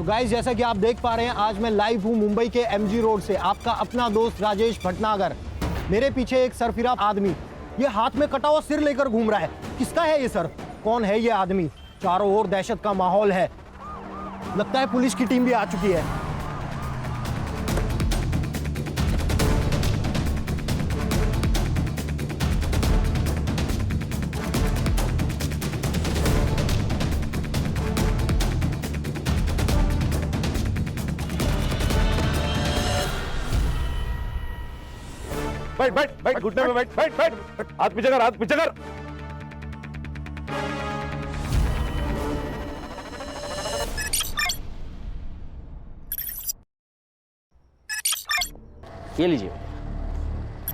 तो गाइस, जैसा कि आप देख पा रहे हैं, आज मैं लाइव हूं मुंबई के एमजी रोड से। आपका अपना दोस्त राजेश भटनागर। मेरे पीछे एक सरफिरा आदमी, ये हाथ में कटा हुआ सिर लेकर घूम रहा है। किसका है ये सर? कौन है ये आदमी? चारों ओर दहशत का माहौल है। लगता है पुलिस की टीम भी आ चुकी है। बैठ बैठ बैठ, घुटने में बैठ बैठ बैठ, हाथ पीछे कर, हाथ पीछे कर। ये लीजिए,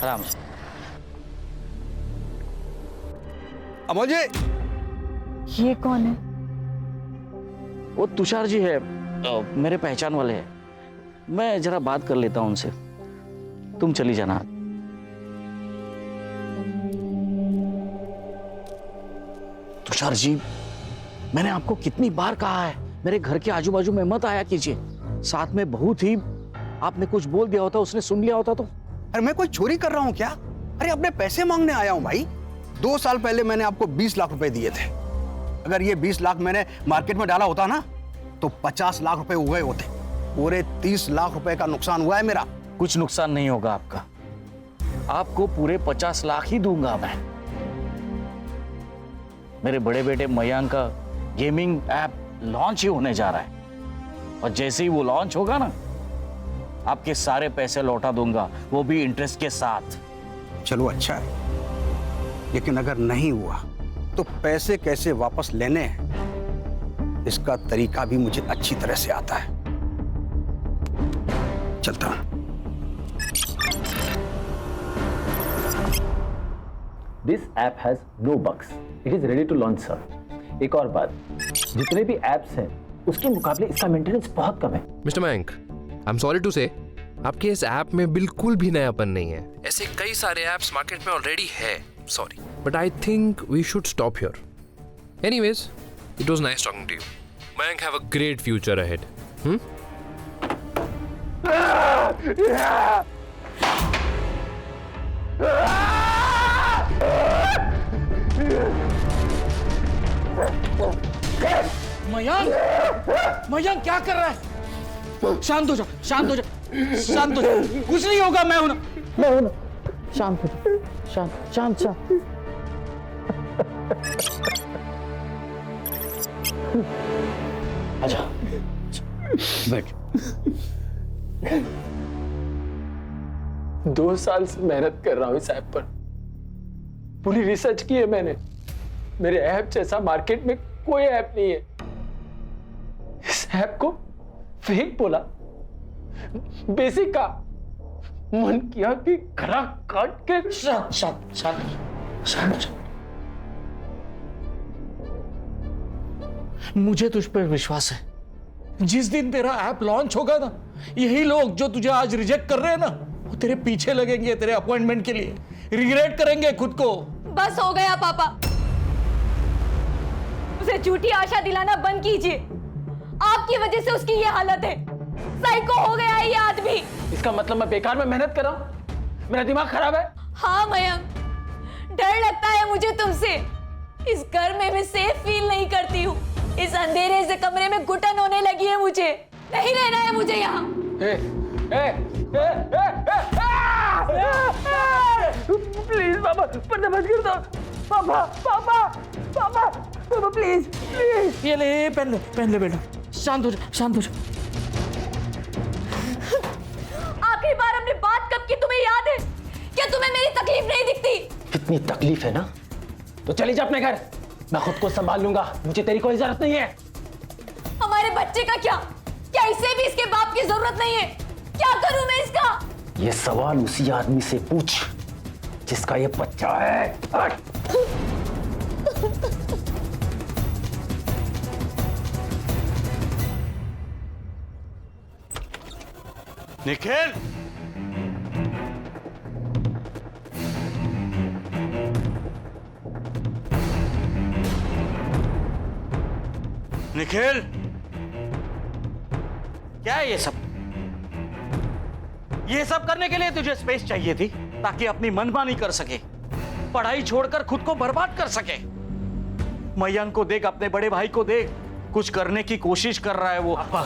आराम से। अमोल जी, ये कौन है? वो तुषार जी है, मेरे पहचान वाले हैं। मैं जरा बात कर लेता हूं उनसे, तुम चली जाना। तुषार जी, मैंने आपको कितनी बार कहा है, मेरे घर के आजू बाजू में मत आया कीजिए। साथ में बहुत ही आपने कुछ बोल दिया होता, उसने सुन लिया होता तो। अरे मैं कोई चोरी कर रहा हूं क्या? अरे अपने पैसे मांगने आया हूं भाई। 2 साल पहले मैंने आपको 20 लाख रुपए दिए थे। अगर ये 20 लाख मैंने मार्केट में डाला होता ना, तो 50 लाख रुपए हुए होते। पूरे 30 लाख रुपए का नुकसान हुआ है मेरा। कुछ नुकसान नहीं होगा आपका, आपको पूरे 50 लाख ही दूंगा मैं। मेरे बड़े बेटे मयंक का गेमिंग ऐप लॉन्च ही होने जा रहा है, और जैसे ही वो लॉन्च होगा ना, आपके सारे पैसे लौटा दूंगा, वो भी इंटरेस्ट के साथ। चलो अच्छा है, लेकिन अगर नहीं हुआ तो पैसे कैसे वापस लेने हैं, इसका तरीका भी मुझे अच्छी तरह से आता है। चलता हूं। This app has no bugs. It is ready to launch, sir. एक और बात, जितने भी एप्स हैं उसके मुकाबले इसका मेंटेनेंस बहुत कम है। Mister Mayank, I am sorry to say, आपके इस ऐप में बिल्कुल भी नयापन नहीं है। ऐसे कई सारे ऐप्स मार्केट में ऑलरेडी है। Sorry, but I think we should stop here. Anyways, it was nice talking to you. Mayank, have a great future ahead. Mayank, Mayank क्या कर रहा है? शांत हो जा, शांत हो जा, शांत हो जा। कुछ नहीं होगा, मैं हूं ना। शांत हो जा, शांत शांत शांत। आजा, बैठ। 2 साल से मेहनत कर रहा हूं इस ऐप पर। पूरी रिसर्च की है मैंने। मेरे ऐप जैसा मार्केट में कोई ऐप नहीं है। इस ऐप को फेक बोला, बेसिक का मन किया कि गला काट के। शांत शांत शांत शांत। मुझे तुझ पर विश्वास है। जिस दिन तेरा ऐप लॉन्च होगा ना, यही लोग जो तुझे आज रिजेक्ट कर रहे हैं ना, वो तेरे पीछे लगेंगे तेरे अपॉइंटमेंट के लिए, रिग्रेट करेंगे खुद को। बस हो गया पापा, उसे झूठी आशा दिलाना बंद कीजिए। आपकी वजह से उसकी ये हालत है। साइको हो गया है ये आदमी। इसका मतलब मैं बेकार में मेहनत कर रहा हूं? मेरा दिमाग खराब है? हाँ मयंक, डर लगता है मुझे तुमसे। इस घर में मैं सेफ फील नहीं करती हूँ। इस अंधेरे से कमरे में घुटन होने लगी है मुझे। नहीं रहना है मुझे यहाँ। प्लीज पापा, पर्दा बंद कर दो। पापा पापा पापा पापा, प्लीज प्लीज। ये ले, पहन ले बेटा। शांत हो जा, शांत हो जा। आखिरी बार हमने बात कब की तुम्हें याद है? क्या तुम्हें मेरी तकलीफ नहीं दिखती? कितनी तकलीफ है ना, तो चली जा अपने घर। मैं खुद को संभाल लूंगा, मुझे तेरी कोई जरूरत नहीं है। हमारे बच्चे का क्या? क्या इसे भी इसके बाप की जरूरत नहीं है? क्या करूं मैं इसका? ये सवाल उसी आदमी से पूछ जिसका ये बच्चा है। निखिल, निखिल, क्या है ये सब? ये सब करने के लिए तुझे स्पेस चाहिए थी ताकि अपनी मनमानी कर सके, पढ़ाई छोड़कर खुद को बर्बाद कर सके। मयंक को देख, अपने बड़े भाई को देख, कुछ करने की कोशिश कर रहा है वो। पापा,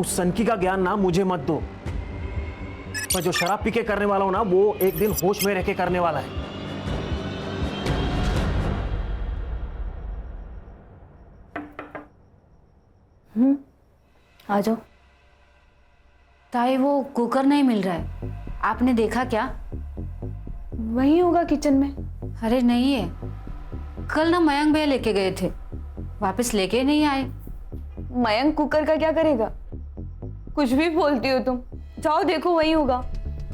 उस सनकी का ज्ञान ना मुझे मत दो। मैं जो शराब पी के करने वाला हूं ना, वो एक दिन होश में रह के करने वाला है। आ जाओ। ताई, वो कुकर नहीं मिल रहा है, आपने देखा क्या? वही होगा किचन में। अरे नहीं है, कल ना मयंक भैया लेके गए थे, वापस लेके नहीं आए। मयंक कुकर का क्या करेगा? कुछ भी बोलती हो तुम। जाओ देखो, वही होगा।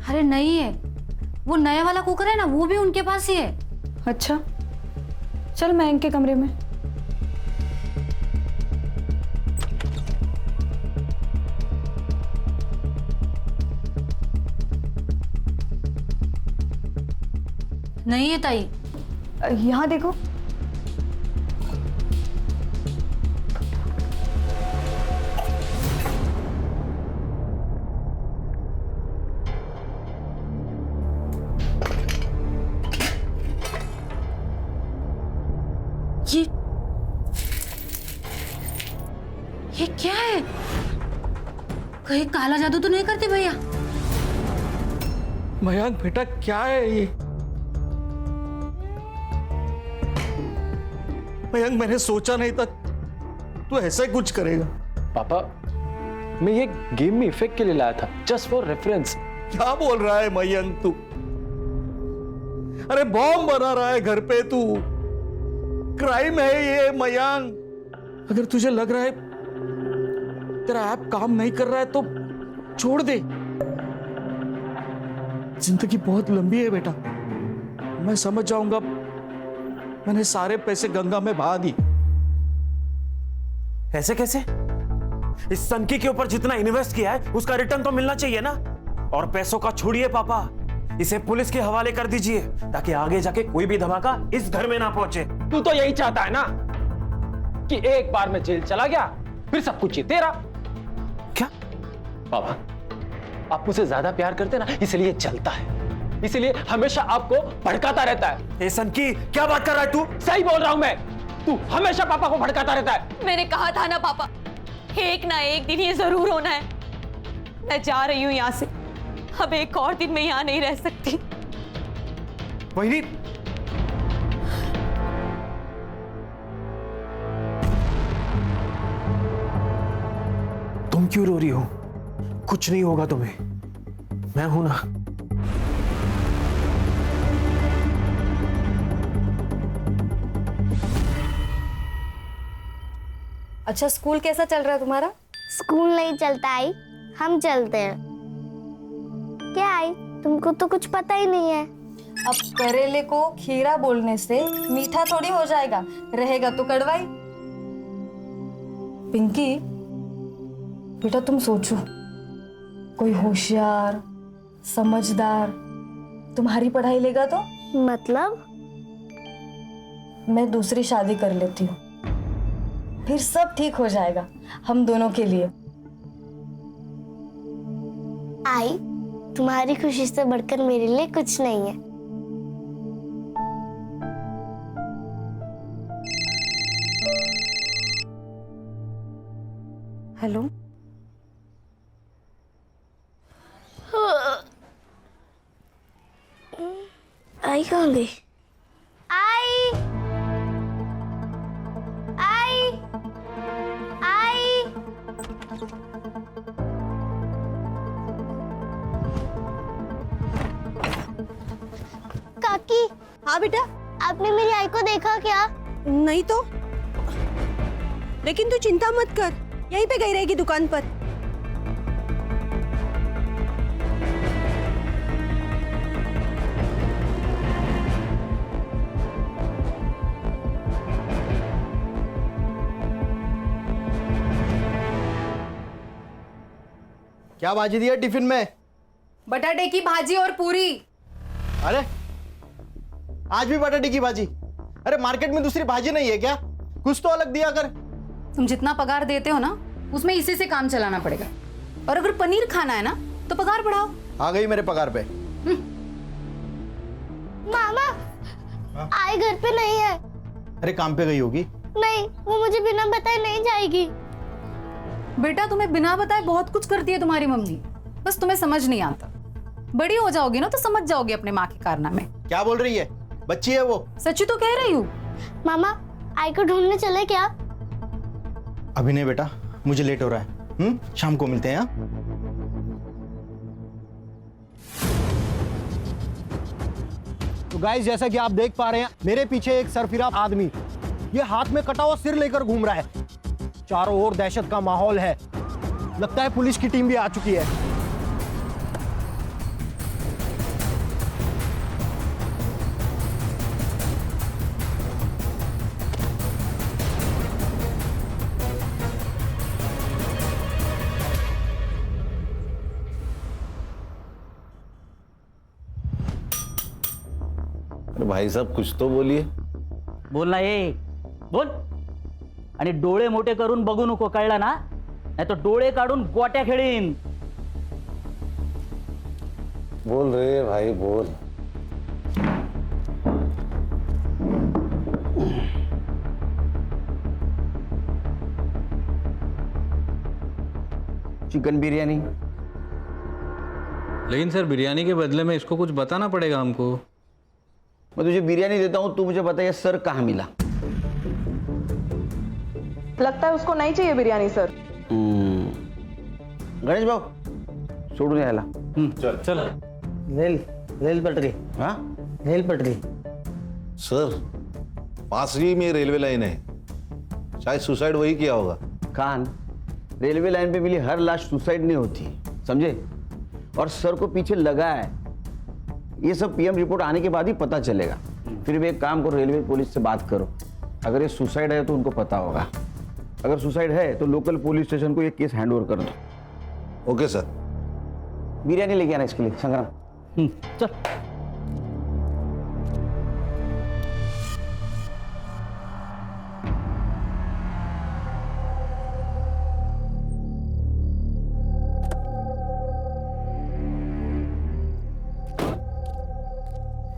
अरे नहीं है, वो नया वाला कुकर है ना, वो भी उनके पास ही है। अच्छा, चल मयंक के कमरे में। नहीं है ताई। यहाँ देखो। ये क्या है? कहीं काला जादू तो नहीं करते भैया? मयंक बेटा, क्या है ये? मयंक, मैंने सोचा नहीं था तू ऐसा कुछ करेगा। पापा, मैं ये गेम में इफेक्ट के लिए लाया था, जस्ट फॉर रेफरेंस। क्या बोल रहा है मयंक तू? अरे बॉम्ब बना रहा है घर पे तू। क्राइम है ये मयंक। अगर तुझे लग रहा है तेरा ऐप काम नहीं कर रहा है तो छोड़ दे। जिंदगी बहुत लंबी है बेटा, मैं समझ जाऊंगा। मैंने सारे पैसे गंगा में बहा दी। ऐसे कैसे? इस सनकी के ऊपर जितना इन्वेस्ट किया है उसका रिटर्न तो मिलना चाहिए ना। और पैसों का छोड़िए पापा, इसे पुलिस के हवाले कर दीजिए ताकि आगे जाके कोई भी धमाका इस घर में ना पहुंचे। तू तो यही चाहता है ना कि एक बार मैं जेल चला गया फिर सब कुछ ये तेरा। क्या? पापा, आप मुझसे ज्यादा प्यार करते ना, इसलिए चलता है, इसलिए हमेशा आपको भड़काता रहता है। ए सनकी, क्या बात कर रहा है तू? सही बोल रहा हूं मैं, तू हमेशा पापा को भड़काता रहता है। मैंने कहा था ना पापा, एक ना एक दिन ये जरूर होना है। मैं जा रही हूं यहाँ से, अब एक और दिन मैं यहाँ नहीं रह सकती। वही तुम क्यों रो रही हो? कुछ नहीं होगा तुम्हें, मैं हूं ना। अच्छा, स्कूल कैसा चल रहा है तुम्हारा? स्कूल नहीं चलता आई, हम चलते हैं। क्या आई, तुमको तो कुछ पता ही नहीं है। अब करेले को खीरा बोलने से मीठा थोड़ी हो जाएगा, रहेगा तो कड़वाई। पिंकी बेटा, तुम सोचो, कोई होशियार समझदार तुम्हारी पढ़ाई लेगा तो? मतलब? मैं दूसरी शादी कर लेती हूँ, फिर सब ठीक हो जाएगा हम दोनों के लिए। आई, तुम्हारी खुशी से बढ़कर मेरे लिए कुछ नहीं है। हेलो, आई कहाँ गई? आई, आई, आई। काकी। हाँ बेटा। आपने मेरी आई को देखा क्या? नहीं तो, लेकिन तू चिंता मत कर, यहीं पे गई रहेगी दुकान पर। क्या भाजी दिया टिफिन में? बटाटे की भाजी और पूरी। अरे आज भी बटाटे की भाजी? अरे मार्केट में दूसरी भाजी नहीं है क्या? कुछ तो अलग दिया कर। तुम जितना पगार देते हो ना, उसमें इसी से काम चलाना पड़ेगा। और अगर पनीर खाना है ना तो पगार बढ़ाओ। आ गई मेरे पगार पे। मामा आई घर पे नहीं है। अरे काम पे गई होगी। नहीं, वो मुझे बिना बताए नहीं जाएगी। बेटा तुम्हें बिना बताए बहुत कुछ करती है तुम्हारी मम्मी, बस तुम्हें समझ नहीं आता। बड़ी हो जाओगी ना तो समझ जाओगी अपने माँ के कारनामे। क्या बोल रही है? बच्ची है वो। सच्ची तो कह रही हूँ। मामा आई को ढूंढने चले क्या? अभी नहीं बेटा, मुझे लेट हो रहा है। शाम को मिलते हैं। हाँ? तो गाइस, जैसा कि आप देख पा रहे हैं, मेरे पीछे एक सरफिरा आदमी, ये हाथ में कटा हुआ सिर लेकर घूम रहा है। चारों ओर दहशत का माहौल है। लगता है पुलिस की टीम भी आ चुकी है। भाई साहब कुछ तो बोलिए। बोल ना ये, बोल. आणि डोळे मोठे करून बघू नको, कळला ना? नाही तो डोळे काढून गोट्या खेळीन. बोल रे भाई बोल. चिकन बिरयानी। लेकिन सर बिरयानी के बदले में इसको कुछ बताना पड़ेगा हमको। मैं तुझे बिरयानी देता हूं, तू मुझे बता ये सर कहाँ मिला? लगता है उसको नहीं चाहिए बिरयानी सर. गणेश भाऊ सोडून यायला. चल चल. रेल पटरी. हाँ रेल पटरी. सर पास ही में रेलवे लाइन है, शायद सुसाइड वही किया होगा. खान, रेलवे लाइन पे मिली हर लाश सुसाइड नहीं होती, समझे? और सर को पीछे लगा है, ये सब पीएम रिपोर्ट आने के बाद ही पता चलेगा. फिर भी एक काम करो, रेलवे पुलिस से बात करो. अगर ये सुसाइड है तो उनको पता होगा. अगर सुसाइड है तो लोकल पुलिस स्टेशन को ये केस हैंड ओवर कर दो. Okay sir. बिरयानी लेके आना इसके लिए. संग्राम चल.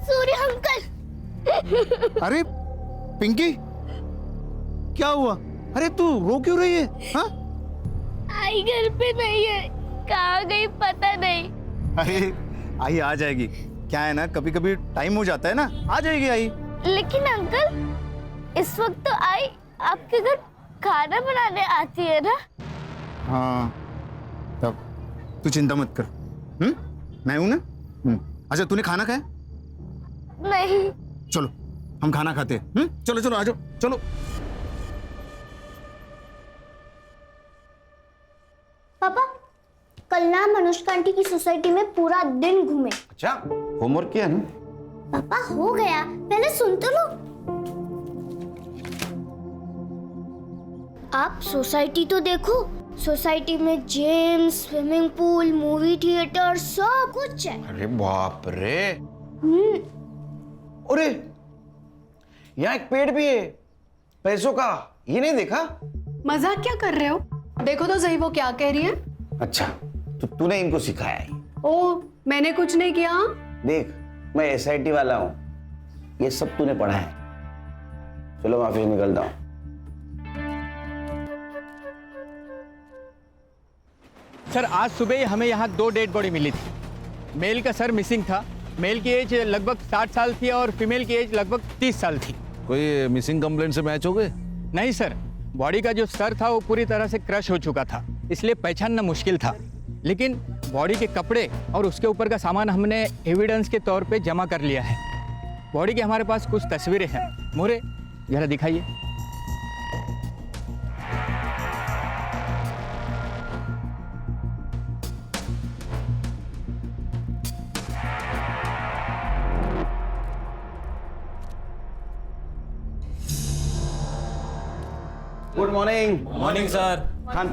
सूर्य अंकल. अरे पिंकी, क्या हुआ? अरे तू रो क्यों रही है? हाँ? आई घर पे नहीं है, कहाँ गई पता नहीं. अरे आई आ जाएगी. क्या है ना, कभी कभी टाइम हो जाता है ना, आ जाएगी आई. लेकिन अंकल इस वक्त तो आई आपके घर खाना बनाने आती है ना. हाँ तब तू चिंता मत कर. मैं हूं ना. अच्छा तूने खाना खाया? नहीं. चलो हम खाना खाते हैं. चलो चलो आ जाओ. चलो. पापा कल ना मनुष्का आंटी की सोसाइटी में पूरा दिन घूमे. अच्छा होमवर्क किया ना? पापा हो गया, पहले सुन तो लो. आप सोसाइटी तो देखो. सोसाइटी में gym, swimming pool, movie theatre सब कुछ है. अरे बाप रे. अरे यहाँ एक पेड़ भी है पैसों का, ये नहीं देखा? मजाक क्या कर रहे हो? देखो तो सही वो क्या कह रही है. अच्छा तो तूने इनको सिखाया है? ओ मैंने कुछ नहीं किया. देख मैं एसआईटी वाला हूँ, ये सब तूने पढ़ा है. चलो मैं ऑफिस निकलता हूँ. सर आज सुबह ही हमें यहाँ 2 डेड बॉडी मिली थी. मेल का सर मिसिंग था. मेल की एज लगभग 60 साल थी और फीमेल की एज लगभग 30 साल थी. कोई मिसिंग कंप्लेंट से मैच हो गए? नहीं सर, बॉडी का जो सर था वो पूरी तरह से क्रश हो चुका था, इसलिए पहचानना मुश्किल था. लेकिन बॉडी के कपड़े और उसके ऊपर का सामान हमने एविडेंस के तौर पे जमा कर लिया है. बॉडी की हमारे पास कुछ तस्वीरें हैं. मोरे जरा दिखाइए. Good morning. Morning sir. Khan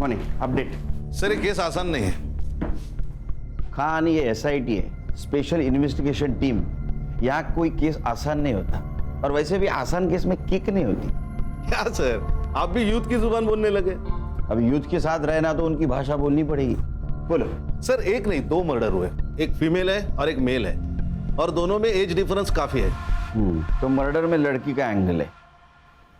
morning. Update sir ये केस आसान नहीं है. खान ये एसआईटी है, स्पेशल इन्वेस्टिगेशन टीम. यहाँ कोई केस आसान नहीं होता, और वैसे भी आसान केस में किक नहीं होती. क्या सर आप भी यूथ की जुबान बोलने लगे? अब यूथ के साथ रहना तो उनकी भाषा बोलनी पड़ेगी। बोलो। सर एक नहीं 2 मर्डर हुए, एक फीमेल है और एक मेल है, और दोनों में एज डिफरेंस काफी है। तो मर्डर में लड़की का एंगल है,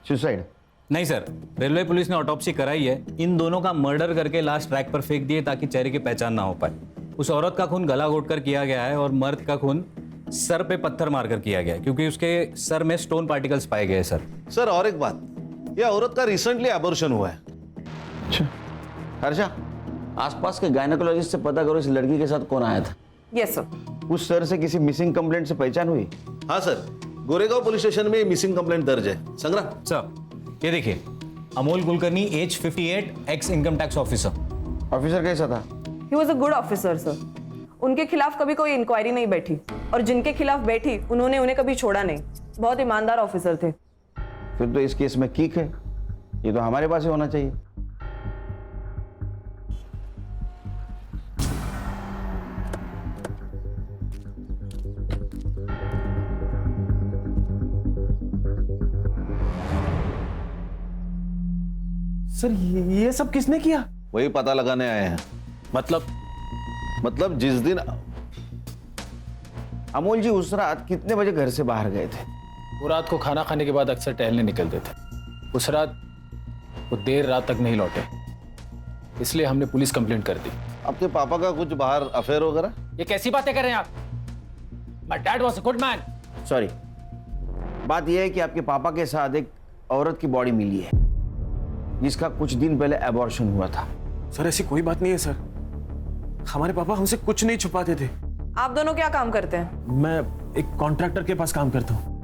सुसाइड नहीं सर, रेलवे पुलिस ने ऑटोप्सी कराई है। इन दोनों का मर्डर करके लास्ट ट्रैक पर फेंक दिए ताकि चेहरे की पहचान ना हो पाए। उस औरत का खून गला घोटकर किया गया है और मर्द का खून सर पे पत्थर मारकर किया गया है, क्योंकि उसके सर में स्टोन पार्टिकल्स पाए गए सर। सर और एक बात, यह औरत का रिसेंटली एबॉर्शन हुआ है। अच्छा हर्षा, आसपास के गायनेकोलॉजिस्ट से पता करो इस लड़की के साथ कौन आया था। Yes sir. उस सर से किसी मिसिंग कंप्लेंट से पहचान हुई? हाँ सर, गोरेगांव पुलिस स्टेशन में मिसिंग कंप्लेंट दर्ज है। संग्राम सर ये देखिए, Amol Kulkarni age 58, ex income tax officer. Officer कैसा था? He was a good officer sir. उनके खिलाफ कभी कोई इंक्वायरी नहीं बैठी, और जिनके खिलाफ बैठी उन्होंने उन्हें कभी छोड़ा नहीं। बहुत ईमानदार ऑफिसर थे। फिर तो इस केस में किक है, ये तो हमारे पास ही होना चाहिए। सर ये सब किसने किया? वही पता लगाने आए हैं। मतलब जिस दिन अमोल जी उस रात कितने बजे घर से बाहर गए थे? वो रात को खाना खाने के बाद अक्सर टहलने निकलते थे। उस रात वो देर रात तक नहीं लौटे, इसलिए हमने पुलिस कंप्लेंट कर दी। आपके पापा का कुछ बाहर अफेयर वगैरह? ये कैसी बातें कर रहे हैं आप? My dad was a good man. Sorry, बात यह है कि आपके पापा के साथ एक औरत की बॉडी मिली है जिसका कुछ दिन पहले एबॉर्शन हुआ था। सर ऐसी कोई बात नहीं है सर, हमारे पापा हमसे कुछ नहीं छुपाते थे। आप दोनों क्या काम करते हैं? मैं एक कॉन्ट्रैक्टर के पास काम करता हूँ।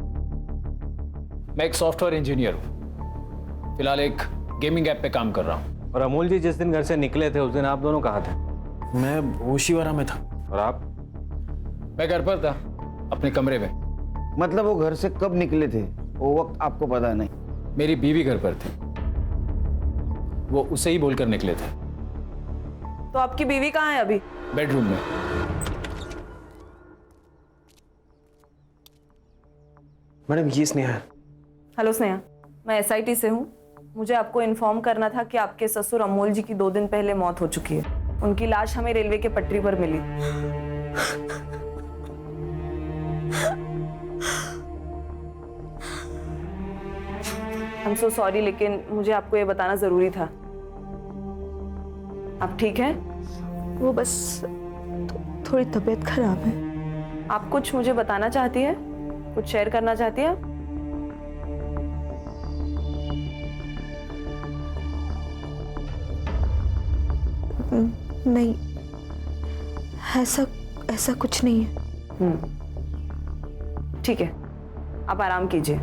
मैं एक सॉफ्टवेयर इंजीनियर हूँ, फिलहाल एक गेमिंग ऐप पे काम कर रहा हूँ। और अमोल जी जिस दिन घर से निकले थे उस दिन आप दोनों कहाँ थे? मैं ओशिवारा में था। और आप? मैं घर पर था, अपने कमरे में। मतलब वो घर से कब निकले थे वो वक्त आपको पता नहीं? मेरी बीवी घर पर थी, वो उसे ही बोलकर निकले थे। तो आपकी बीवी कहाँ है अभी? बेडरूम में। मैडम ये स्नेहा। हेलो स्नेहा, मैं एसआईटी से हूँ। मुझे आपको इन्फॉर्म करना था कि आपके ससुर अमोल जी की 2 दिन पहले मौत हो चुकी है। उनकी लाश हमें रेलवे के पटरी पर मिली। आई एम सो सॉरी, लेकिन मुझे आपको ये बताना जरूरी था। आप ठीक हैं? वो बस थोड़ी तबीयत खराब है। आप कुछ मुझे बताना चाहती है? कुछ शेयर करना चाहती है? नहीं, ऐसा कुछ नहीं है। ठीक है, आप आराम कीजिए।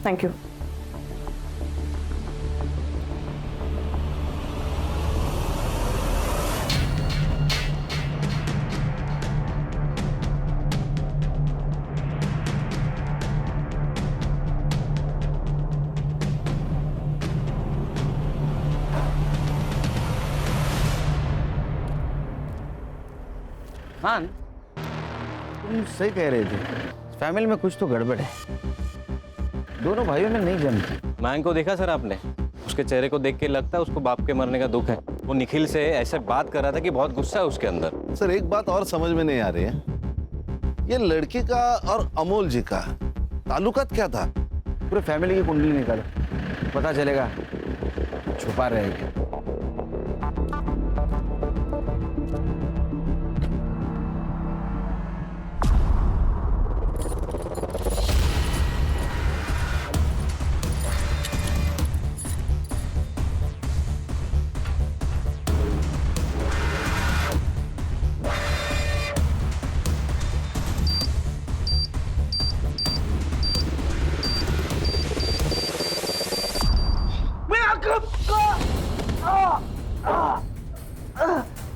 Thank you. खान, तुम सही कह रहे थे, फैमिली में कुछ तो गड़बड़ है। दोनों भाइयों में नहीं जमती। मैंग को देखा सर आपने? उसके चेहरे को देख के लगता है उसको बाप के मरने का दुख है। वो निखिल से ऐसे बात कर रहा था कि बहुत गुस्सा है उसके अंदर। सर एक बात और समझ में नहीं आ रही है, ये लड़की का और अमोल जी का ताल्लुकात क्या था? पूरे फैमिली की कुंडली निकालो, पता चलेगा। छुपा रहेगा।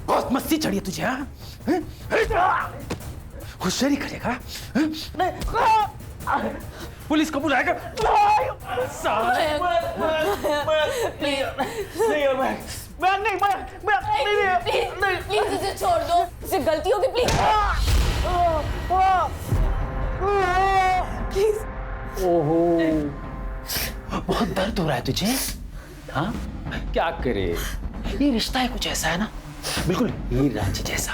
बहुत मस्ती चढ़ी है तुझे, हाँ? होशियारी करेगा? पुलिस को बुलाएगा? प्लीज इसे छोड़ दो, इसे गलती होगी, प्लीज। ओहो, बहुत दर्द हो रहा है तुझे? हाँ, क्या करे, ये रिश्ता है कुछ ऐसा है ना, बिल्कुल हीर रांझे जैसा।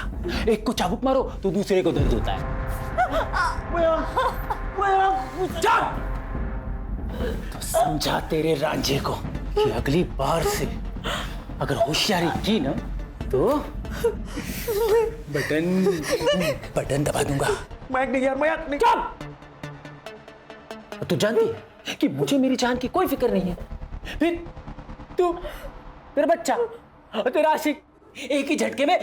एक को चाबुक मारो तो दूसरे को दर्द होता है। तो समझा तेरे रांझे को कि अगली बार से अगर होशियारी की ना तो बटन दबा दूंगा। मयंक नहीं यार, मयंक नहीं। तू जानती है कि मुझे मेरी जान की कोई फिक्र नहीं है, फिर तू, तेरा बच्चा और तेरा आशिक एक ही झटके में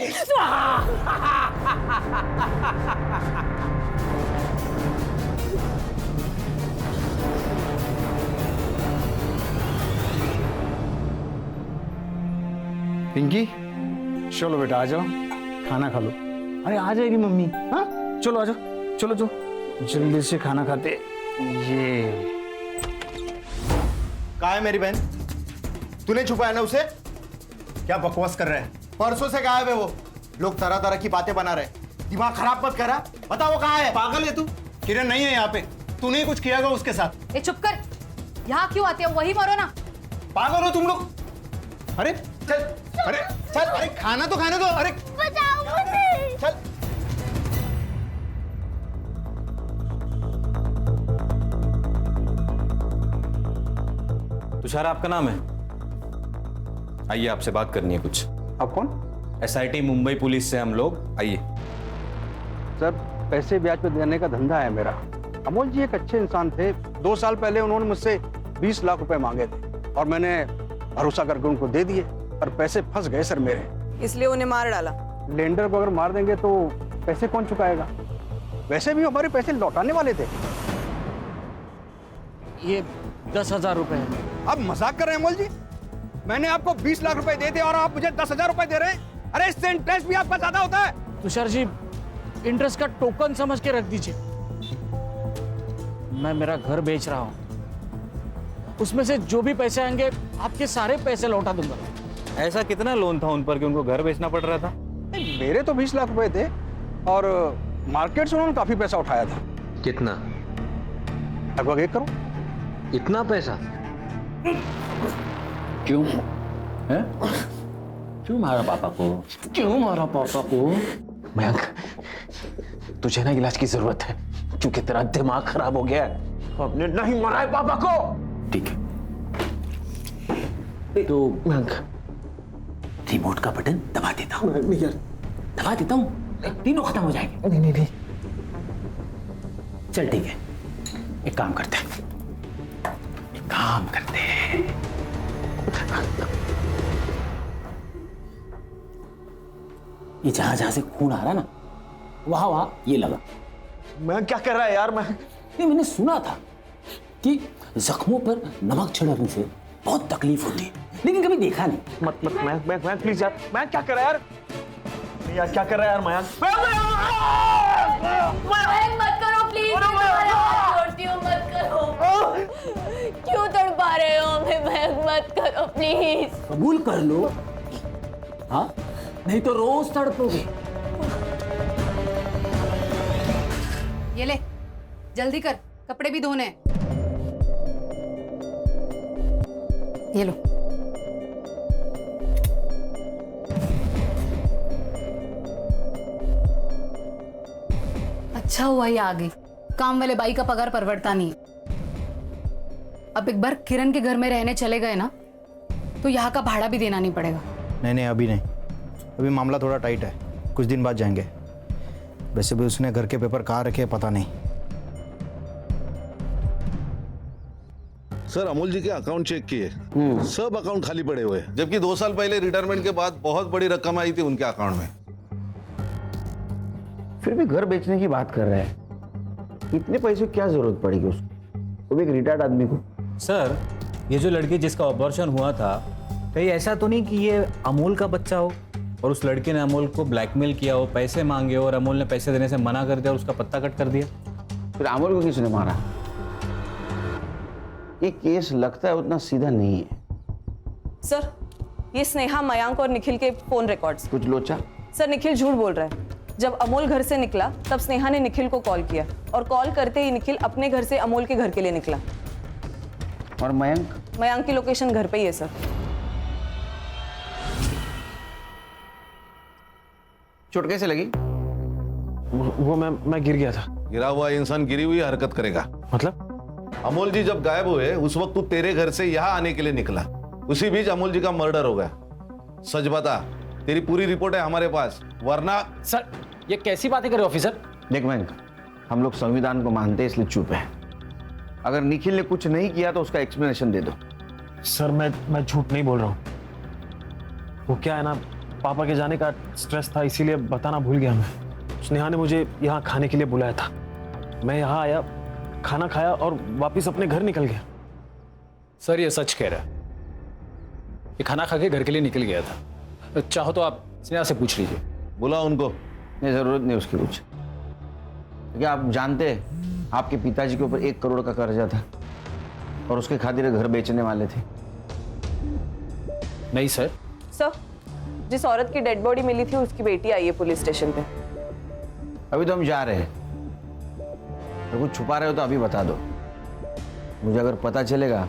पिंकी, चलो बेटा आ जाओ, खाना खा लो। अरे आ जाएगी मम्मी। हाँ चलो आ जाओ, चलो जो जल्दी से खाना खाते। ये कहाँ है मेरी बहन? तूने छुपाया ना उसे? क्या बकवास कर रहे हैं? परसों से गायब है वो। लोग तरह तरह की बातें बना रहे। दिमाग खराब मत करा, बता वो कहाँ है? पागल है तू? किरण नहीं है यहाँ पे। तूने ही कुछ किया होगा उसके साथ। ए चुप कर, यहाँ क्यों आते हो? वही मरो ना। पागल हो तुम लोग? अरे चल, अरे चल, अरे खाना तो खाने दो। अरे बचाओ मुझे। चल। तुषार आपका नाम है? आइए, आपसे बात करनी है कुछ। आप कौन? SIT मुंबई पुलिस से हम लोग। आइए। सर, पैसे ब्याज पे देने का धंधा है मेरा। अमोल जी एक अच्छे इंसान थे। 2 साल पहले उन्होंने मुझसे 20 लाख रुपए मांगे थे और मैंने भरोसा करके उनको दे दिए, पर पैसे फंस गए सर मेरे। इसलिए उन्हें मार डाला। लेंडर को अगर मार देंगे तो पैसे कौन चुकाएगा? वैसे भी हमारे पैसे लौटाने वाले थे। ये 10,000 रुपए है। अब मजाक कर रहे हैं अमोल जी? मैंने आपको 20 लाख रुपए दे दिए और आप मुझे 10,000 रुपए दे रहे हैं? अरे इससे इंटरेस्ट भी आपका ज्यादा होता है। तुषार जी, इंटरेस्ट का टोकन समझ के रख दीजिए। मैं मेरा घर बेच रहा हूँ, उसमें से जो भी पैसे आएंगे आपके सारे पैसे लौटा दूंगा। ऐसा कितना लोन था उन पर कि उनको घर बेचना पड़ रहा था? मेरे तो 20 लाख रुपए थे और मार्केट से उन्होंने काफी पैसा उठाया था। कितना? लगभग 1 करोड़। इतना पैसा? क्यों है? क्यों मारा पापा को? क्यों मारा पापा को? मयंक, तुझे ना इलाज की जरूरत है क्योंकि तेरा दिमाग खराब हो गया है। आपने नहीं मारा है पापा को। ठीक है, तो मयंक रिमोट का बटन दबा देता हूँ। दबा देता हूँ, तीनों खत्म हो जाएंगे। नहीं, चल ठीक है, एक काम करते हैं, ये जहां से खून आ रहा ना, वहां ये लगा। मैं क्या कर रहा है यार? मैंने सुना था कि जख्मों पर नमक छिड़कने से बहुत तकलीफ होती है, लेकिन कभी देखा नहीं। मैं प्लीज यार, मैं क्या कर रहा है यार? क्या कर रहा है यार मयंक? मत करो प्लीज, मैं तुम्हारे हाथ जोड़ती हूँ, मत करो। क्यों तड़पा रहे हो हमें? मत करो प्लीज। कबूल कर लो, हाँ, नहीं तो रोज तड़पोगे। ये ले, जल्दी कर, कपड़े भी धोने हैं। ये लो। अच्छा हुआ ये आ गई। काम वाले बाई का पगार परवड़ता नहीं। अब एक बार किरण के घर में रहने चले गए ना, तो यहाँ का भाड़ा भी देना नहीं पड़ेगा। नहीं, अभी नहीं। अभी मामला थोड़ा टाइट है, कुछ दिन बाद जाएंगे। वैसे भी उसने घर के पेपर कहाँ रखे पता नहीं। सर, अमोल जी के अकाउंट चेक किए, सब अकाउंट खाली पड़े हुए हैं, जबकि 2 साल पहले रिटायरमेंट के बाद बहुत बड़ी रकम आई थी उनके अकाउंट में। फिर भी घर बेचने की बात कर रहे हैं। इतने पैसे की क्या जरूरत पड़ेगी उसको, वो भी एक रिटायर्ड आदमी को? सर, ये जो लड़की जिसका ऑपरेशन हुआ था, कहीं ऐसा तो नहीं कि ये अमोल का बच्चा हो और उस लड़के ने अमोल को ब्लैकमेल किया हो, पैसे मांगे और अमोल ने पैसे देने से मना कर दिया और उसका पत्ता कट कर दिया? फिर अमोल को किसने मारा? ये केस लगता है उतना सीधा नहीं है। सर, ये स्नेहा, मयंक और निखिल के फोन रिकॉर्ड्स। कुछ लोचा? सर, निखिल झूठ बोल रहा है। जब अमोल घर से निकला तब स्नेहा ने निखिल को कॉल किया और कॉल करते ही निखिल अपने घर से अमोल के घर के लिए निकला। और मयंक? मयंक की लोकेशन घर पे ही है सर। चोट कैसे लगी? वो मैं गिर गया था। गिरा हुआ इंसान गिरी हुई हरकत करेगा? मतलब? अमोल जी जब गायब हुए उस वक्त तू तेरे घर से यहाँ आने के लिए निकला, उसी बीच अमोल जी का मर्डर हो गया। सच बता, तेरी पूरी रिपोर्ट है हमारे पास, वरना। सर ये कैसी बातें कर रहे हो ऑफिसर? देख मयंक, हम लोग संविधान को मानते हैं इसलिए चुप है। अगर निखिल ने कुछ नहीं किया तो उसका एक्सप्लेनेशन दे दो। सर मैं झूठ नहीं बोल रहा हूँ। वो क्या है ना, पापा के जाने का स्ट्रेस था इसीलिए बताना भूल गया मैं। स्नेहा ने मुझे यहाँ खाने के लिए बुलाया था, मैं यहाँ आया, खाना खाया और वापस अपने घर निकल गया। सर ये सच कह रहा है, ये खाना खा के घर के लिए निकल गया था। चाहो तो आप स्नेहा से पूछ लीजिए। बुला उनको। नहीं, जरूरत नहीं उसकी कुछ। क्या आप जानते हैं आपके पिताजी के ऊपर 1 करोड़ का कर्जा था और उसके खातिर घर बेचने वाले थे? नहीं सर। सर, जिस औरत की डेड बॉडी मिली थी उसकी बेटी आई है पुलिस स्टेशन पे। अभी तो हम जा रहे हैं, अगर कुछ छुपा रहे हो तो अभी बता दो। मुझे अगर पता चलेगा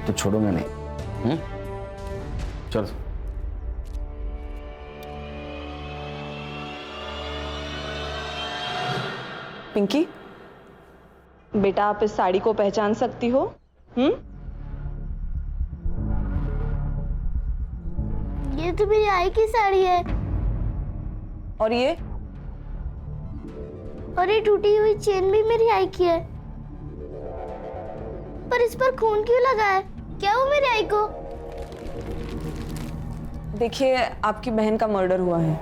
तो छोड़ूंगा नहीं। चलो। पिंकी, बेटा आप इस साड़ी को पहचान सकती हो? ये तो मेरी आई की साड़ी है। और ये? और ये टूटी हुई चेन भी मेरी आई की है। पर इस पर खून क्यों लगा है? क्या वो मेरी आई को? देखिए, आपकी बहन का मर्डर हुआ है।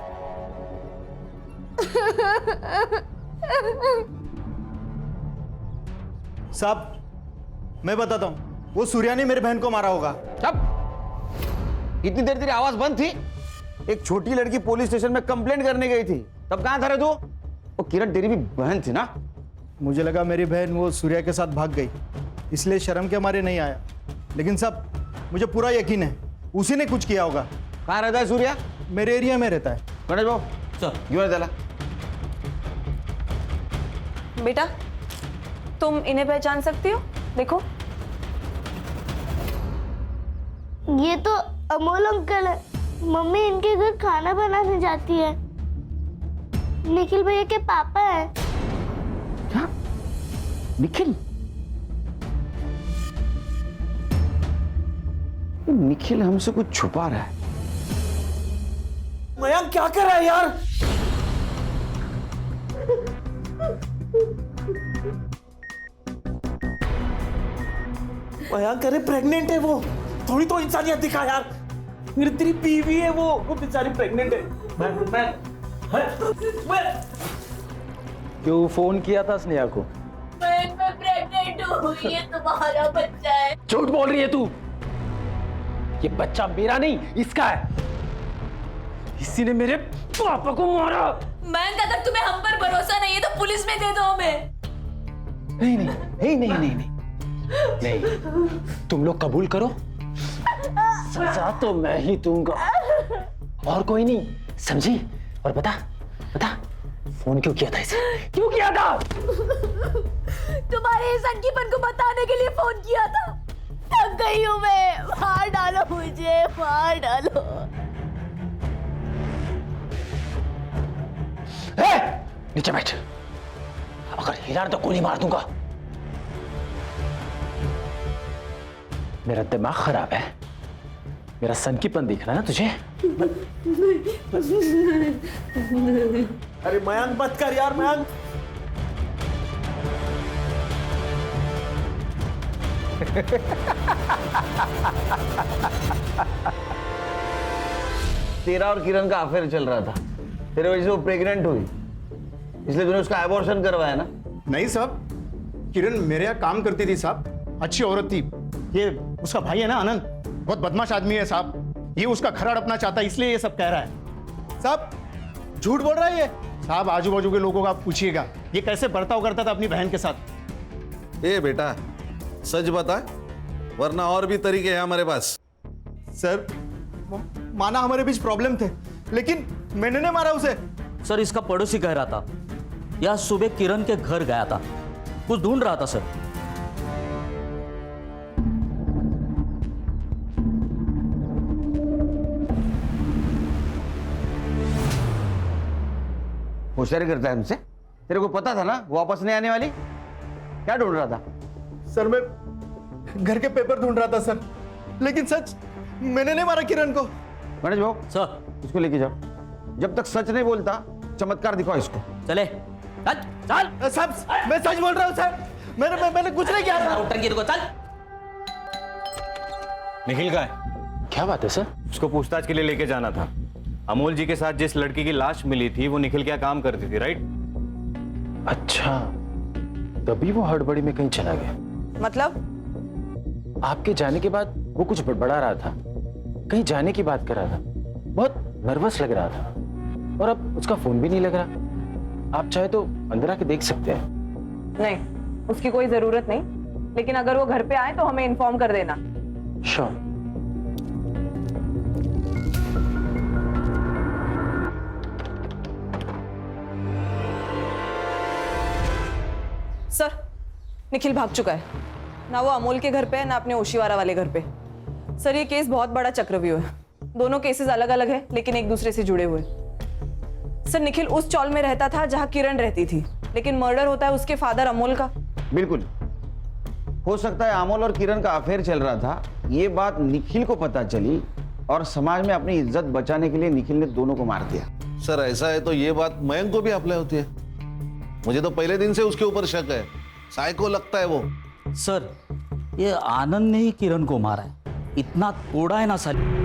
साहब, मैं बताता हूं, वो सूर्या ने मेरे बहन को मारा होगा। तब इतनी देर तेरी आवाज बंद थी? एक छोटी लड़की पुलिस स्टेशन में कंप्लेंट करने गई थी, तब कहां था रे तू? वो किरण तेरी भी बहन थी ना? मुझे लगा मेरी बहन वो सूर्या के साथ भाग गई, इसलिए शर्म के मारे नहीं आया। लेकिन साहब, मुझे पूरा यकीन है उसी ने कुछ किया होगा। कहाँ रहता है सूर्या? मेरे एरिया में रहता है। गणेश बाबू सर, क्यों नहीं? बेटा, तुम इन्हें पहचान सकती हो? देखो, ये तो अमोल अंकल है। मम्मी इनके घर खाना बनाने जाती है। निखिल भैया के पापा है। क्या? निखिल? निखिल हमसे कुछ छुपा रहा है। मयंक क्या कर रहा है यार? मयंक, अरे प्रेग्नेंट है वो, थोड़ी तो इंसानियत दिखा यार। मेरी तेरी बीवी है वो बेचारी प्रेग्नेंट है। मैं क्यों फोन किया था स्नेहा को? मैं प्रेग्नेंट हूँ, ये तुम्हारा बच्चा है। झूठ बोल रही है तू। ये बच्चा मेरा नहीं, इसका है। इसी ने मेरे पापा को मारा। मैं अगर तुम्हें हम पर भरोसा नहीं है तो पुलिस में दे दो हमें। नहीं नहीं नहीं नहीं नहीं नहीं नहीं, तुम लोग कबूल करो, सजा तो मैं ही दूंगा और कोई नहीं, समझी? और बता फोन क्यों किया था इसे? क्यों किया था? तुम्हारे इस अंकीपन को बताने के लिए फोन किया था। थक गई हूँ मैं, मार डालो मुझे, मार डालो। नीचे बैठ, अगर हिला तो गोली मार दूंगा। मेरा दिमाग खराब है, मेरा सनकीपन दिख रहा है ना तुझे? अरे मयंक मत कर यार, मयंक। तेरा और किरण का अफेयर चल रहा था, तेरे वजह से वो प्रेग्नेंट हुई, इसलिए तूने उसका एबॉर्शन करवाया ना? नहीं साहब, किरण मेरे यहाँ काम करती थी साहब, अच्छी औरत थी। ये उसका भाई है ना आनंद, बहुत बदमाश आदमी है साहब। ये उसका घर हड़पना चाहता है, इसलिए ये सब कह रहा है। साहब झूठ बोल रहा है ये। साहब आजू बाजू के लोगों का आप पूछिएगा ये कैसे बर्ताव करता था अपनी बहन के साथ। ए बेटा, सच बता, वरना और भी तरीके हैं हमारे पास। सर माना हमारे बीच प्रॉब्लम थे, लेकिन मैंने नहीं मारा उसे। सर इसका पड़ोसी कह रहा था, यह सुबह किरण के घर गया था, कुछ ढूंढ रहा था सर। होशियारी करता है हमसे। तेरे को पता था ना वो वापस नहीं आने वाली। क्या ढूंढ रहा था? सर मैं घर के पेपर ढूंढ रहा था सर, लेकिन सच मैंने नहीं मारा किरण को। गणेश भाऊ सर इसको लेके जाओ। जब तक सच नहीं बोलता चमत्कार दिखाओ इसको। चले चल चल। सब मैं सच बोल रहा हूँ सर, मैंने कुछ नहीं किया था। चल। निखिल का है? क्या बात है सर? उसको पूछताछ के लिए लेके जाना था। अमोल जी के साथ जिस लड़की की लाश मिली थी वो निखिल क्या काम करती थी, राइट? अच्छा, तभी वो हड़बड़ी में कहीं चला गया। मतलब आपके जाने के बाद वो कुछ बड़बड़ा रहा था, कहीं जाने की बात कर रहा था, बहुत नर्वस लग रहा था और अब उसका फोन भी नहीं लग रहा। आप चाहे तो अंदर आके देख सकते हैं। नहीं, उसकी कोई जरूरत नहीं, लेकिन अगर वो घर पे आए तो हमें इन्फॉर्म कर देना। श्योर। सर, निखिल भाग चुका है। ना वो अमोल के घर पे है, ना अपने ओशीवारा वाले घर पे। सर, ये केस बहुत बड़ा चक्रव्यूह है। दोनों केसेस अलग अलग है, लेकिन एक दूसरे से जुड़े हुए। सर, निखिल उस चौल में रहता था जहां किरण रहती थी, लेकिन मर्डर होता है उसके फादर अमोल का। बिल्कुल हो सकता है अमोल और किरण का अफेयर चल रहा था। ये बात निखिल को पता चली और समाज में अपनी इज्जत बचाने के लिए निखिल ने दोनों को मार दिया। सर ऐसा है तो ये बात मयंक को भी अप्लाई होती है। मुझे तो पहले दिन से उसके ऊपर शक है, साइको लगता है वो। सर, ये आनंद ने ही किरण को मारा है। इतना तोड़ा है ना साली।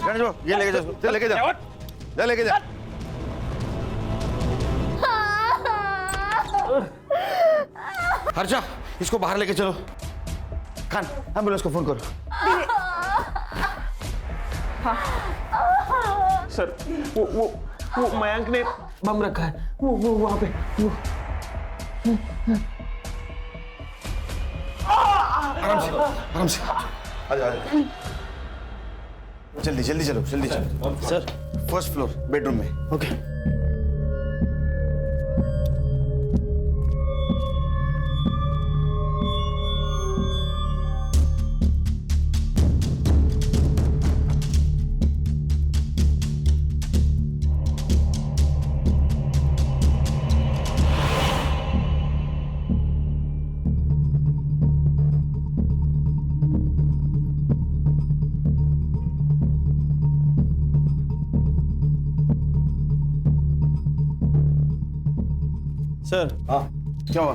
गणेश भाऊ ये लेके जाओ, लेके जाओ, लेके जा। हर्षा इसको बाहर लेके चलो। खान एम्बुलेंस को फोन करो। सर वो मयंक ने बम रखा है, वो वहां पे वो। आराम से आजा। जल्दी जल्दी चलो, जल्दी चलो। सर, फर्स्ट फ्लोर बेडरूम में। ओके। सर हाँ क्या हुआ?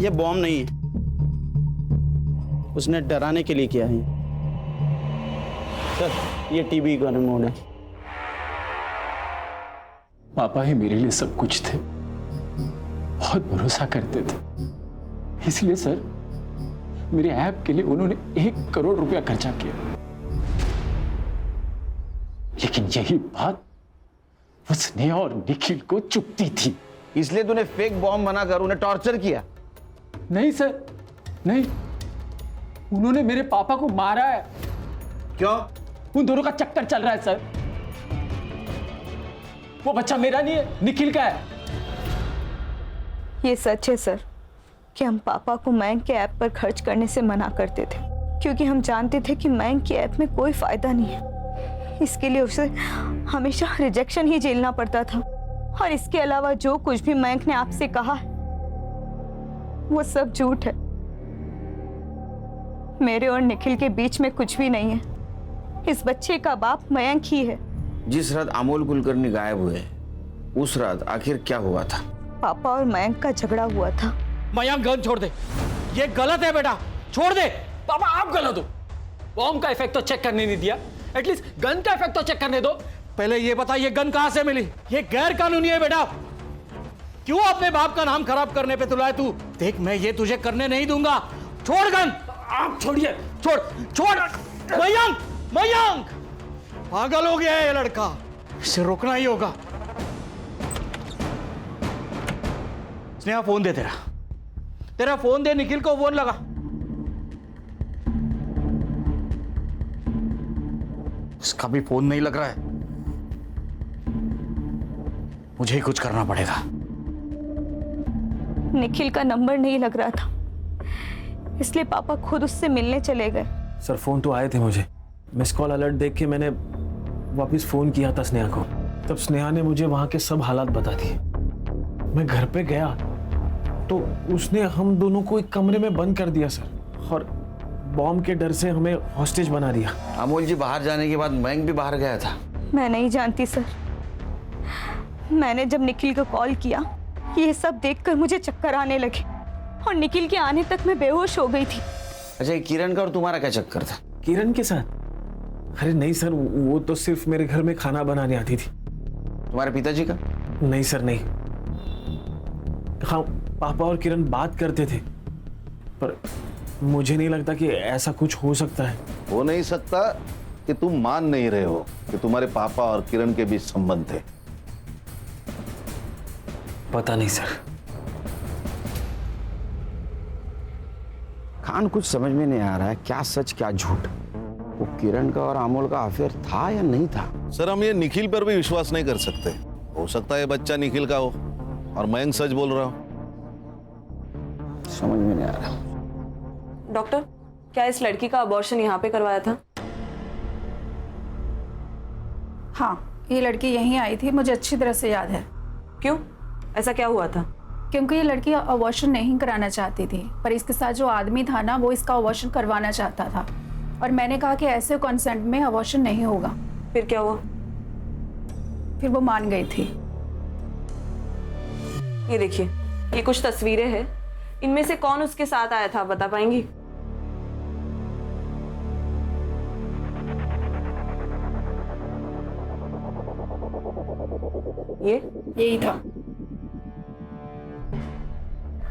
ये बॉम्ब नहीं है, उसने डराने के लिए किया है। सर, ये टीबी का रिमोट है। पापा ही मेरे लिए सब कुछ थे, बहुत भरोसा करते थे। इसलिए सर, मेरे ऐप के लिए उन्होंने 1 करोड़ रुपया खर्चा किया। लेकिन यही बात उसने और निखिल को चुभती थी। इसलिए तूने फेक बॉम्ब बनाकर उन्हें टॉर्चर किया? नहीं सर, नहीं, उन्होंने मेरे पापा को मारा है। क्यों? उन दोनों का चक्कर चल रहा है सर। वो बच्चा मेरा नहीं है, निखिल का है। ये सच है सर कि हम पापा को मयंक के ऐप पर खर्च करने से मना करते थे, क्योंकि हम जानते थे कि मयंक के ऐप में कोई फायदा नहीं है। इसके लिए उसे हमेशा रिजेक्शन ही झेलना पड़ता था। और इसके अलावा जो कुछ भी मयंक ने आपसे कहा है वो सब झूठ है। मेरे और निखिल के बीच में कुछ भी नहीं है। इस बच्चे का बाप मयंक ही है। जिस रात अमोल कुलकर्णी गायब हुए उस रात आखिर क्या हुआ था? पापा और मयंक का झगड़ा हुआ था। मयंक गन छोड़ दे, ये गलत है बेटा, छोड़ दे। पापा आप गलत हो। बॉम्ब का इफेक्ट तो चेक करने नहीं दिया, एटलीस्ट गन का इफेक्ट तो चेक करने दो। पहले ये बता ये गन कहां से मिली? ये गैर कानूनी है बेटा। क्यों अपने बाप का नाम खराब करने पे तुला है तू? देख, मैं ये तुझे करने नहीं दूंगा। छोड़ गन। आप छोड़िए, छोड़ छोड़। मयंक, मयंक पागल हो गया है ये लड़का, इसे रोकना ही होगा। स्नेहा फोन दे, तेरा फोन दे, निखिल को फोन लगा। उसका भी फोन नहीं लग रहा है, मुझे ही कुछ करना पड़ेगा। निखिल का नंबर नहीं लग रहा था, इसलिए पापा खुद उससे मिलने चले गए। सर फोन तो आए थे मुझे, मिस कॉल अलर्ट देख के मैंने वापस फोन किया था स्नेहा को। तब स्नेहा ने मुझे वहां के सब हालात बता दिए। मैं घर पे गया तो उसने हम दोनों को एक कमरे में बंद कर दिया सर, और बॉम्ब के डर से हमें हॉस्टेज बना दिया। अमोल जी बाहर जाने के बाद मयंक भी बाहर गया था। मैं नहीं जानती सर, मैंने जब निखिल को कॉल किया ये सब देखकर मुझे चक्कर आने लगे और निखिल के आने तक मैं बेहोश हो गई थी। अच्छा, ये किरण का और तुम्हारा क्या चक्कर था? किरण के साथ? अरे नहीं सर, वो तो सिर्फ मेरे घर में खाना बनाने आती थी। तुम्हारे पिताजी का? नहीं सर नहीं। हाँ, पापा और किरण बात करते थे, पर मुझे नहीं लगता कि ऐसा कुछ हो सकता है। हो नहीं सकता कि तुम मान नहीं रहे हो कि तुम्हारे पापा और किरण के बीच संबंध थे। पता नहीं सर। खान, कुछ समझ में नहीं आ रहा है, क्या सच क्या झूठ। वो किरण का और अमोल का अफेयर था या नहीं था? सर हम ये निखिल पर भी विश्वास नहीं कर सकते। हो सकता है बच्चा निखिल का हो और मयंक सच बोल रहा हो। समझ में नहीं आ रहा। डॉक्टर, क्या इस लड़की का अबॉर्शन यहाँ पे करवाया था? हाँ, ये लड़की यहीं आई थी, मुझे अच्छी तरह से याद है। क्यों, ऐसा क्या हुआ था? क्योंकि ये लड़की अबॉर्शन नहीं कराना चाहती थी, पर इसके साथ जो आदमी था ना, वो इसका अबॉर्शन करवाना चाहता था, और मैंने कहा कि ऐसे कंसेंट में अबॉर्शन नहीं होगा। फिर क्या हुआ? फिर वो मान गई थी। ये देखिए, ये कुछ तस्वीरें हैं, इनमें से कौन उसके साथ आया था, बता पाएंगी? यही था।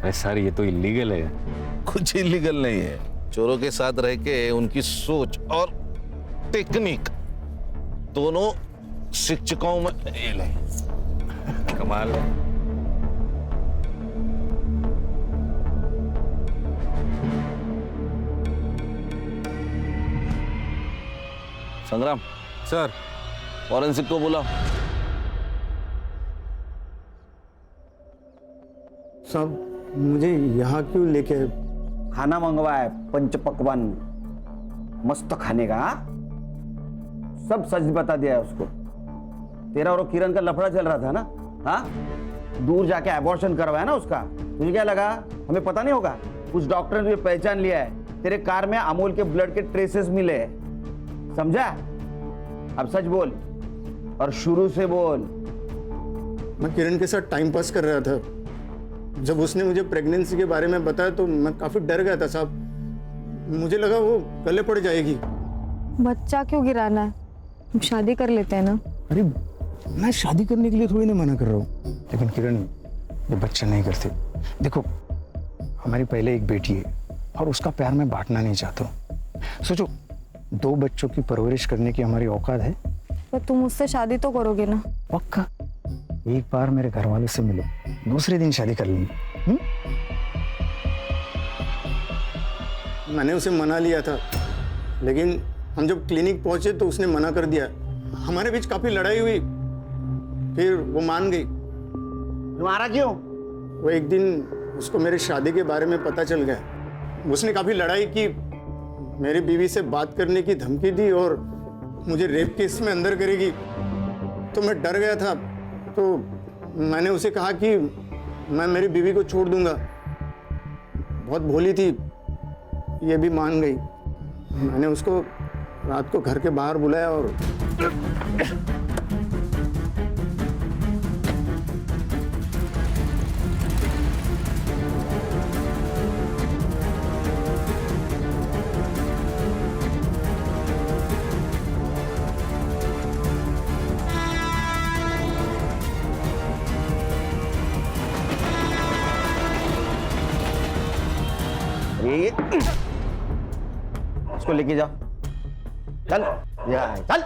अरे सर, ये तो इलीगल है। कुछ इलीगल नहीं है। चोरों के साथ रह के उनकी सोच और टेक्निक दोनों शिक्षकों में फेल है। कमाल है। संग्राम सर, फॉरेंसिक को बुलाओ। साहब मुझे यहाँ क्यों लेके? खाना मंगवा है, पंच पकवान, मस्त खाने का। हाँ? सब सच बता दिया है उसको। तेरा और किरण का लफड़ा चल रहा था ना? हाँ, दूर जाके अबॉर्शन करवाया ना उसका। तुझे क्या लगा हमें पता नहीं होगा? उस डॉक्टर ने तुझे पहचान लिया है। तेरे कार में अमोल के ब्लड के ट्रेसेस मिले, समझा? अब सच बोल और शुरू से बोल। मैं किरण के साथ टाइम पास कर रहा था। जब उसने मुझे प्रेगनेंसी के बारे में बताया तो मैं काफी डर गया था साहब। मुझे लगा वो गले पड़ जाएगी। बच्चा क्यों गिराना है, हम शादी कर लेते हैं ना। अरे मैं शादी करने के लिए थोड़ी ना मना कर रहा हूँ, लेकिन किरण ये बच्चा नहीं करते। देखो हमारी पहले एक बेटी है और उसका प्यार मैं बांटना नहीं चाहता हूँ। सोचो 2 बच्चों की परवरिश करने की हमारी औकात है। पर तुम मुझसे शादी तो करोगे ना? पक्का। एक बार मेरे घर वालों से मिलो, दूसरे दिन शादी कर लेंगे। मैंने उसे मना लिया था, लेकिन हम जब क्लिनिक पहुंचे तो उसने मना कर दिया। हमारे बीच काफी लड़ाई हुई, फिर वो मान गई। तुम्हारा क्यों? वो एक दिन उसको मेरे शादी के बारे में पता चल गया। उसने काफी लड़ाई की, मेरी बीवी से बात करने की धमकी दी और मुझे रेप केस में अंदर करेगी। तो मैं डर गया था, तो मैंने उसे कहा कि मैं मेरी बीवी को छोड़ दूंगा। बहुत भोली थी, ये भी मान गई। मैंने उसको रात को घर के बाहर बुलाया और ये इसको लेके जाओ, चल चल।